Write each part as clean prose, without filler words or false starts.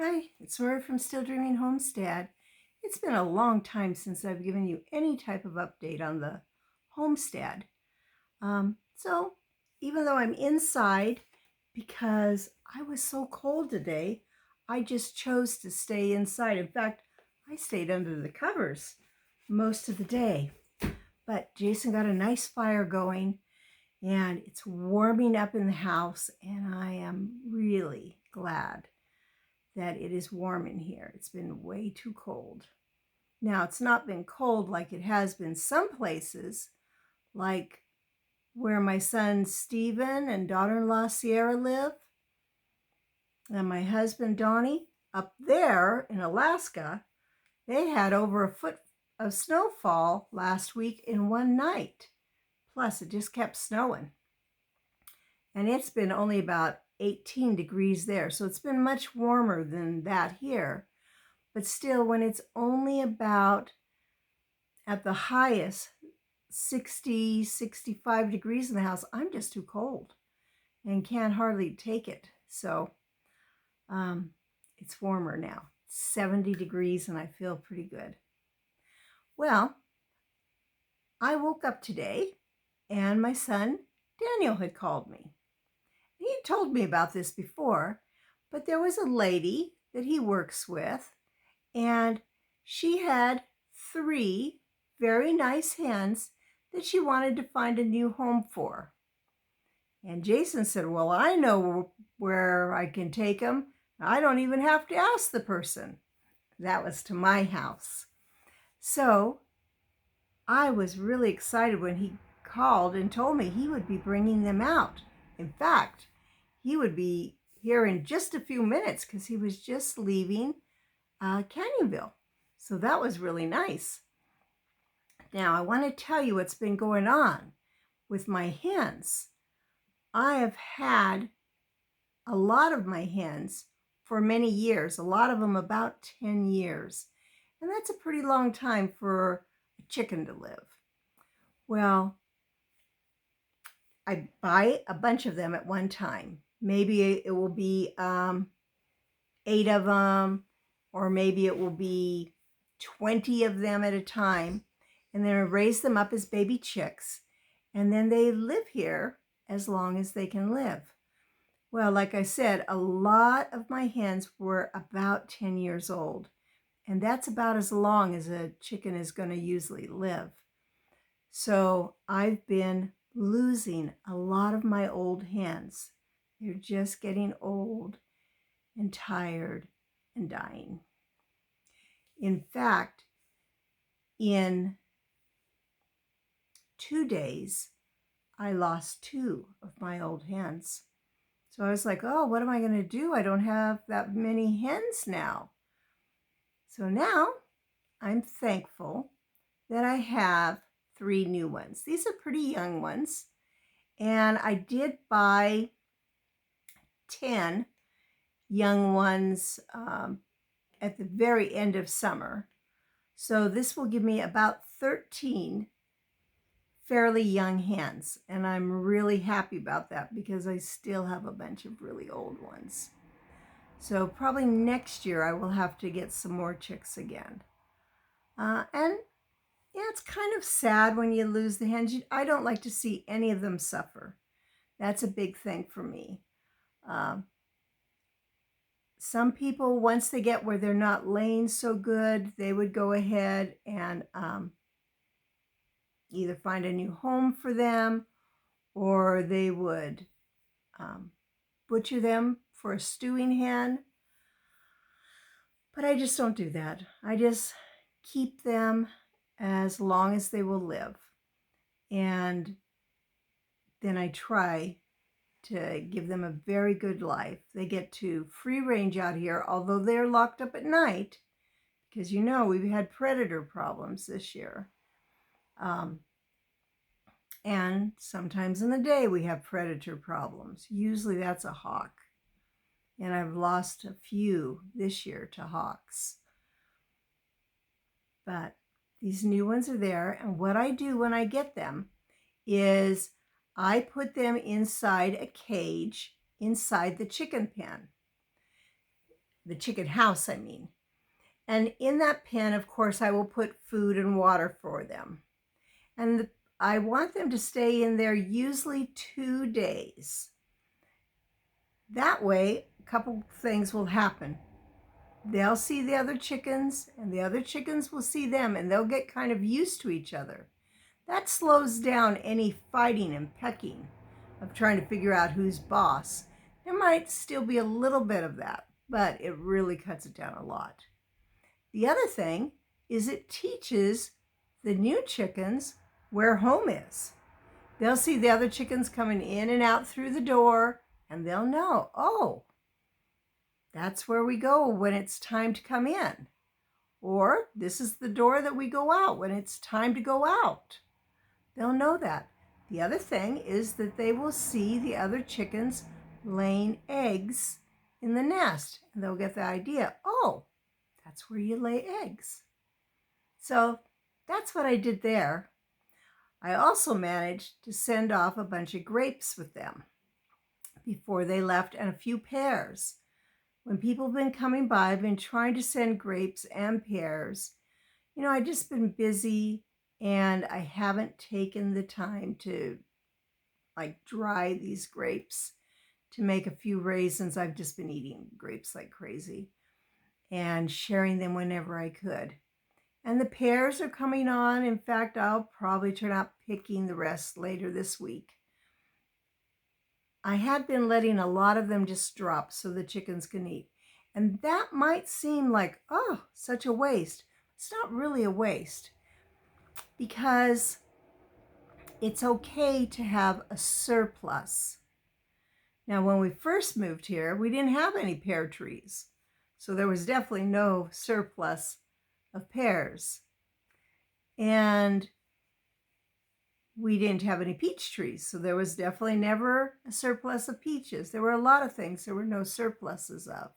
Hi, it's Rory from Still Dreaming Homestead. It's been a long time since I've given you any type of update on the homestead. So even though I'm inside, because I was so cold today, I just chose to stay inside. In fact, I stayed under the covers most of the day. But Jason got a nice fire going and it's warming up in the house, and I am really glad that it is warm in here. It's been way too cold. Now, it's not been cold like it has been some places, like where my son Stephen and daughter-in-law Sierra live, and my husband Donnie. Up there in Alaska, they had over a foot of snowfall last week in one night. Plus, it just kept snowing. And it's been only about 18 degrees there, so it's been much warmer than that here. But still, when it's only about, at the highest, 60, 65 degrees in the house, I'm just too cold and can't hardly take it. So it's warmer now. 70 degrees and I feel pretty good. Well, I woke up today and my son Daniel had called me. He had told me about this before, but there was a lady that he works with, and she had 3 very nice hens that she wanted to find a new home for. And Jason said, well, I know where I can take them. I don't even have to ask the person. That was to my house. So I was really excited when he called and told me he would be bringing them out. In fact, he would be here in just a few minutes because he was just leaving Canyonville. So that was really nice. Now, I want to tell you what's been going on with my hens. I have had a lot of my hens for many years, a lot of them about 10 years. And that's a pretty long time for a chicken to live. Well, I buy a bunch of them at one time. Maybe it will be 8 of them, or maybe it will be 20 of them at a time. And then I raise them up as baby chicks. And then they live here as long as they can live. Well, like I said, a lot of my hens were about 10 years old. And that's about as long as a chicken is going to usually live. So I've been losing a lot of my old hens. They're just getting old and tired and dying. In fact, in 2 days, I lost 2 of my old hens. So I was like, oh, what am I going to do? I don't have that many hens now. So now I'm thankful that I have 3 new ones. These are pretty young ones. And I did buy 10 young ones at the very end of summer. So this will give me about 13 fairly young hens, and I'm really happy about that because I still have a bunch of really old ones. So probably next year I will have to get some more chicks again. And yeah, it's kind of sad when you lose the hens. I don't like to see any of them suffer. That's a big thing for me. Some people, once they get where they're not laying so good, they would go ahead and either find a new home for them, or they would butcher them for a stewing hen. But I just don't do that. I just keep them as long as they will live. And then I try to give them a very good life. They get to free range out here, although they're locked up at night, because you know we've had predator problems this year. And sometimes in the day we have predator problems. Usually that's a hawk. And I've lost a few this year to hawks. But these new ones are there. And what I do when I get them is I put them inside a cage inside the chicken pen. the chicken house, I mean. And in that pen, of course, I will put food and water for them. And I want them to stay in there usually 2 days. That way, a couple things will happen. They'll see the other chickens, and the other chickens will see them, and they'll get kind of used to each other. That slows down any fighting and pecking of trying to figure out who's boss. There might still be a little bit of that, but it really cuts it down a lot. The other thing is it teaches the new chickens where home is. They'll see the other chickens coming in and out through the door, and they'll know, oh, that's where we go when it's time to come in. Or this is the door that we go out when it's time to go out. They'll know that. The other thing is that they will see the other chickens laying eggs in the nest, and they'll get the idea, oh, that's where you lay eggs. So that's what I did there. I also managed to send off a bunch of grapes with them before they left, and a few pears. When people have been coming by, I've been trying to send grapes and pears. You know, I've just been busy, and I haven't taken the time to dry these grapes to make a few raisins. I've just been eating grapes like crazy and sharing them whenever I could. And the pears are coming on. In fact, I'll probably turn out picking the rest later this week. I had been letting a lot of them just drop so the chickens can eat. And that might seem like, oh, such a waste. It's not really a waste, because it's okay to have a surplus. Now, when we first moved here, we didn't have any pear trees. So there was definitely no surplus of pears. And we didn't have any peach trees. So there was definitely never a surplus of peaches. There were a lot of things there were no surpluses of.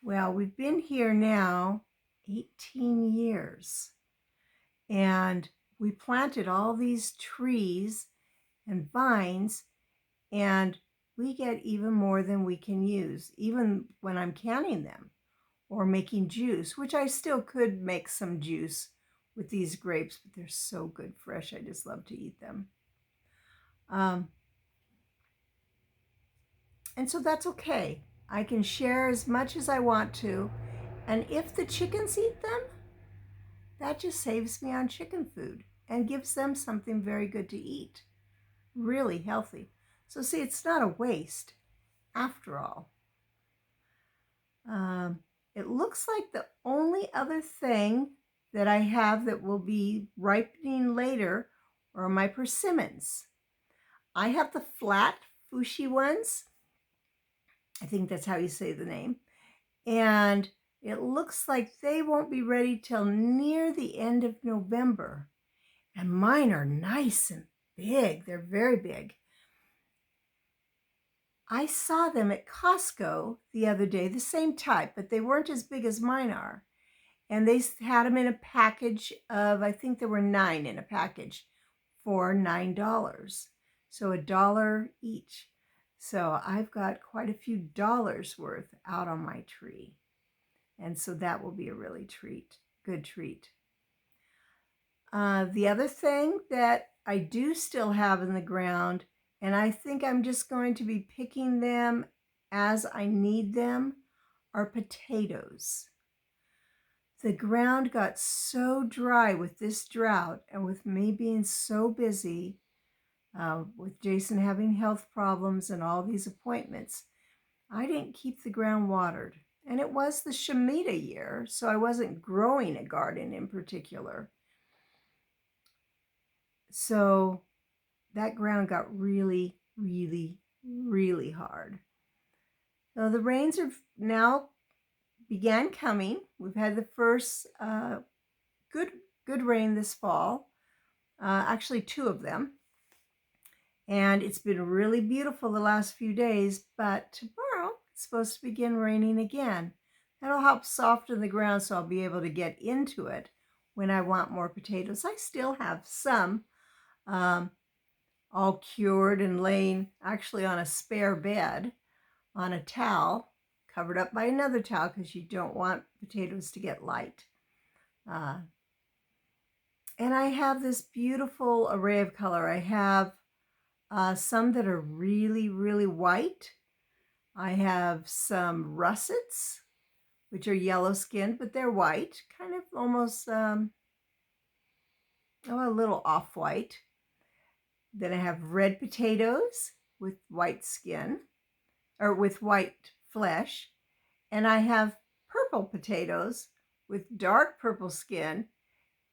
Well, we've been here now 18 years. And we planted all these trees and vines, and we get even more than we can use, even when I'm canning them or making juice, which I still could make some juice with these grapes, but they're so good fresh. I just love to eat them. And so that's okay. I can share as much as I want to. And if the chickens eat them, that just saves me on chicken food and gives them something very good to eat. Really healthy. So see, it's not a waste after all. It looks like the only other thing that I have that will be ripening later are my persimmons. I have the flat Fushi ones. I think that's how you say the name. And it looks like they won't be ready till near the end of November. And mine are nice and big. They're very big. I saw them at Costco the other day, the same type, but they weren't as big as mine are. And they had them in a package of, I think there were 9 in a package for $9. So $1 each. So I've got quite a few dollars worth out on my tree. And so that will be a really good treat. The other thing that I do still have in the ground, and I think I'm just going to be picking them as I need them, are potatoes. The ground got so dry with this drought, and with me being so busy, with Jason having health problems and all these appointments, I didn't keep the ground watered. And it was the Shemitah year, so I wasn't growing a garden in particular. So that ground got really, really, really hard. So the rains have now began coming. We've had the first good rain this fall, actually 2 of them. And it's been really beautiful the last few days, but tomorrow it's supposed to begin raining again. That'll help soften the ground so I'll be able to get into it when I want more potatoes. I still have some all cured and laying actually on a spare bed. on a towel, covered up by another towel because you don't want potatoes to get light. And I have this beautiful array of color. I have some that are really, really white. I have some russets, which are yellow skinned, but they're white, kind of almost a little off-white. Then I have red potatoes with white skin, or with white flesh. And I have purple potatoes with dark purple skin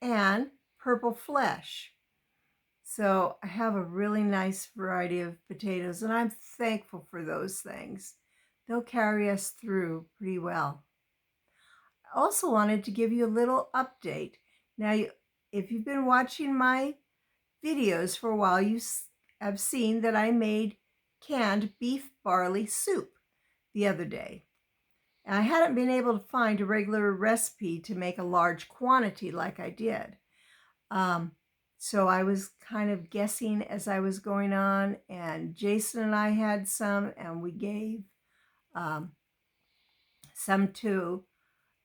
and purple flesh. So I have a really nice variety of potatoes, and I'm thankful for those things. They'll carry us through pretty well. I also wanted to give you a little update. Now, if you've been watching my videos for a while, you have seen that I made canned beef barley soup the other day. And I hadn't been able to find a regular recipe to make a large quantity like I did. So I was kind of guessing as I was going on, and Jason and I had some, and we gave some to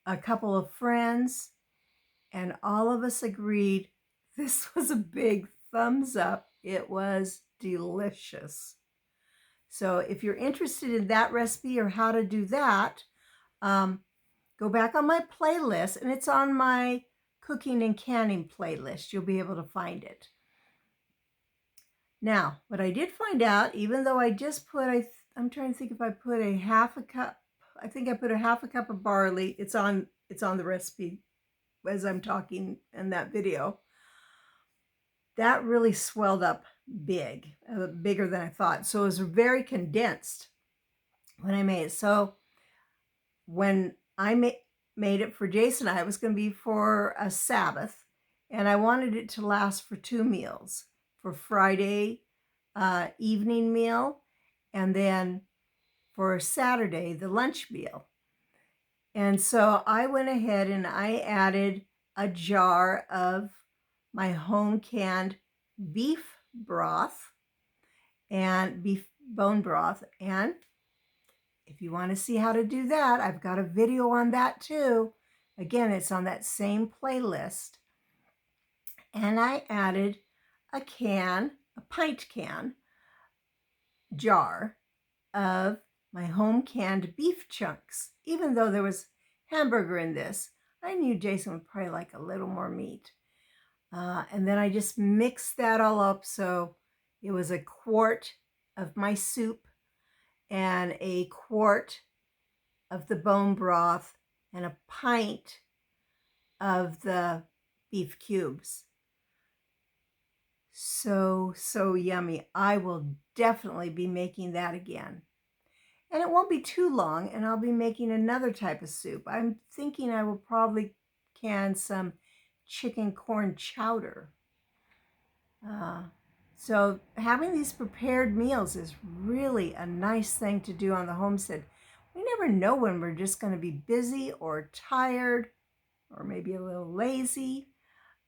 a couple of friends, and all of us agreed this was a big thumbs up. It was delicious. So if you're interested in that recipe or how to do that, go back on my playlist, and it's on my cooking and canning playlist. You'll be able to find it. Now, what I did find out, even though I just put, I'm trying to think if I put a half a cup, I think I put a half a cup of barley. It's on the recipe as I'm talking in that video. That really swelled up big, bigger than I thought. So it was very condensed when I made it. So when I made it for Jason and I, it was going to be for a Sabbath, and I wanted it to last for 2 meals, for Friday evening meal, and then for Saturday, the lunch meal. And so I went ahead and I added a jar of my home canned beef broth and beef bone broth. And if you want to see how to do that, I've got a video on that too. Again, it's on that same playlist. And I added a pint can jar of my home canned beef chunks. Even though there was hamburger in this, I knew Jason would probably like a little more meat. And then I just mixed that all up. So it was a quart of my soup and a quart of the bone broth and a pint of the beef cubes. So yummy. I will definitely be making that again. And it won't be too long, and I'll be making another type of soup. I'm thinking I will probably can some chicken corn chowder. So having these prepared meals is really a nice thing to do on the homestead. We never know when we're just going to be busy or tired or maybe a little lazy.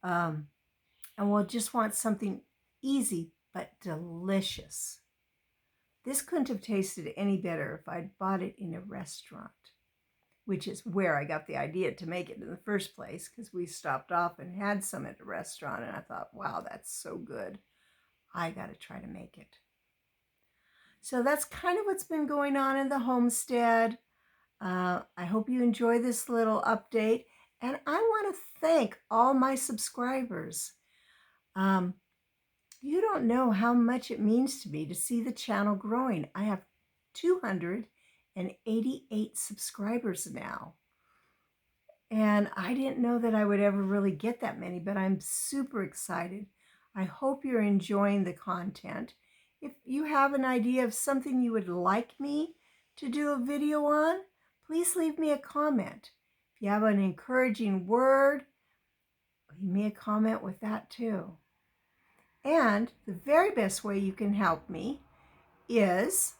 And we'll just want something easy but delicious. This couldn't have tasted any better if I'd bought it in a restaurant, which is where I got the idea to make it in the first place, because we stopped off and had some at a restaurant, and I thought, wow, that's so good. I got to try to make it. So that's kind of what's been going on in the homestead. I hope you enjoy this little update, and I want to thank all my subscribers. You don't know how much it means to me to see the channel growing. I have 288 subscribers now. And I didn't know that I would ever really get that many, but I'm super excited. I hope you're enjoying the content. If you have an idea of something you would like me to do a video on, please leave me a comment. If you have an encouraging word, leave me a comment with that too. And the very best way you can help me is,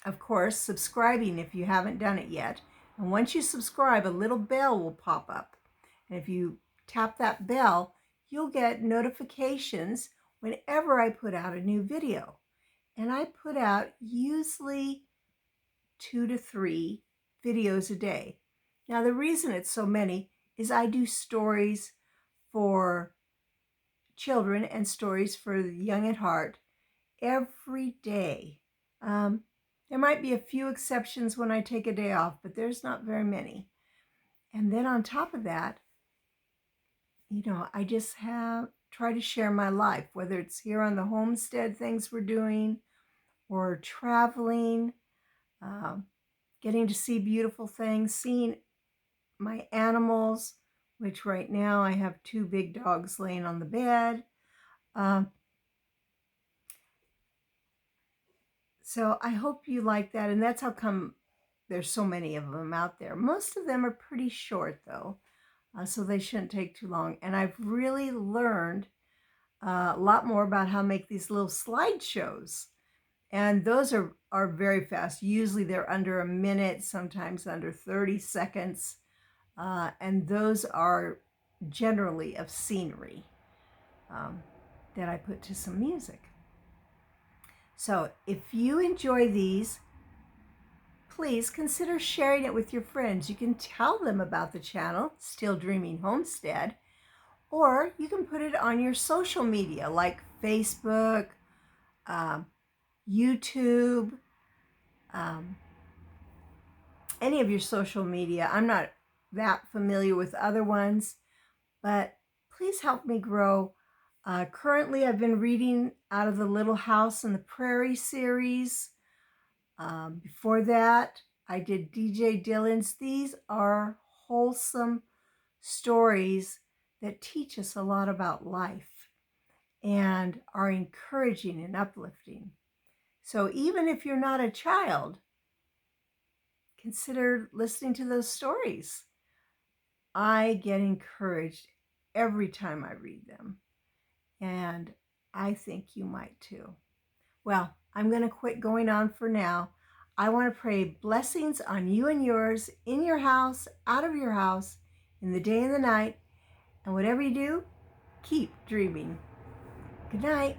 of course, subscribing if you haven't done it yet. And once you subscribe, a little bell will pop up. And if you tap that bell, you'll get notifications whenever I put out a new video. And I put out usually 2 to 3 videos a day. Now, the reason it's so many is I do stories for children and stories for the young at heart every day. There might be a few exceptions when I take a day off, but there's not very many. And then on top of that, I just try to share my life, whether it's here on the homestead things we're doing or traveling, getting to see beautiful things, seeing my animals, which right now I have 2 big dogs laying on the bed. So I hope you like that. And that's how come there's so many of them out there. Most of them are pretty short though, so they shouldn't take too long. And I've really learned a lot more about how to make these little slideshows. And those are very fast. Usually they're under a minute, sometimes under 30 seconds. And those are generally of scenery that I put to some music. So if you enjoy these, please consider sharing it with your friends. You can tell them about the channel, Still Dreaming Homestead, or you can put it on your social media like Facebook, YouTube, any of your social media. I'm not that familiar with other ones, but please help me grow. Currently, I've been reading out of the Little House on the Prairie series. Before that, I did DJ Dylan's. These are wholesome stories that teach us a lot about life and are encouraging and uplifting. So even if you're not a child, consider listening to those stories. I get encouraged every time I read them, and I think you might too. Well, I'm going to quit going on for now. I want to pray blessings on you and yours, in your house, out of your house, in the day and the night, and whatever you do, keep dreaming. Good night.